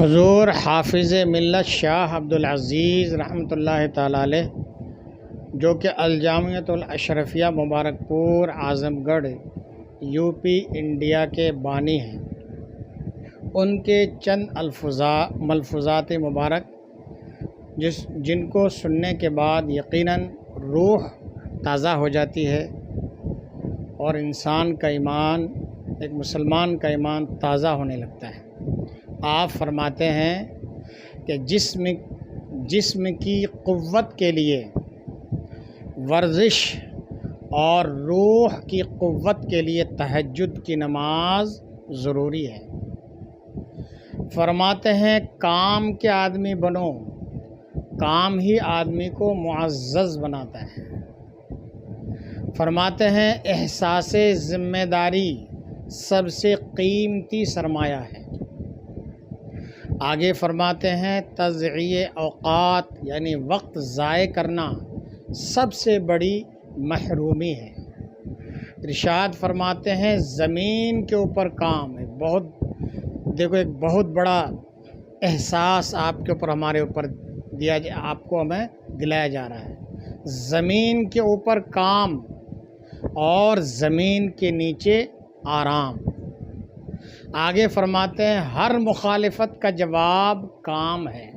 حضور حافظ ملت شاہ عبدالعزیز رحمۃ اللہ تعالیٰ علیہ، جو کہ الجامعۃ الاشرفیہ مبارک پور اعظم گڑھ یو پی انڈیا کے بانی ہیں، ان کے چند ملفوظات مبارک جن کو سننے کے بعد یقیناً روح تازہ ہو جاتی ہے اور انسان کا ایمان، ایک مسلمان کا ایمان تازہ ہونے لگتا ہے۔ آپ فرماتے ہیں کہ جسم کی قوت کے لیے ورزش اور روح کی قوت کے لیے تہجد کی نماز ضروری ہے۔ فرماتے ہیں کام کے آدمی بنو، کام ہی آدمی کو معزز بناتا ہے۔ فرماتے ہیں احساس ذمہ داری سب سے قیمتی سرمایہ ہے۔ آگے فرماتے ہیں تضییع اوقات یعنی وقت ضائع کرنا سب سے بڑی محرومی ہے۔ ارشاد فرماتے ہیں زمین کے اوپر کام ہے، ایک بہت بڑا احساس آپ کے اوپر ہمارے اوپر ہمیں دلایا جا رہا ہے۔ زمین کے اوپر کام اور زمین کے نیچے آرام۔ آگے فرماتے ہیں ہر مخالفت کا جواب کام ہے۔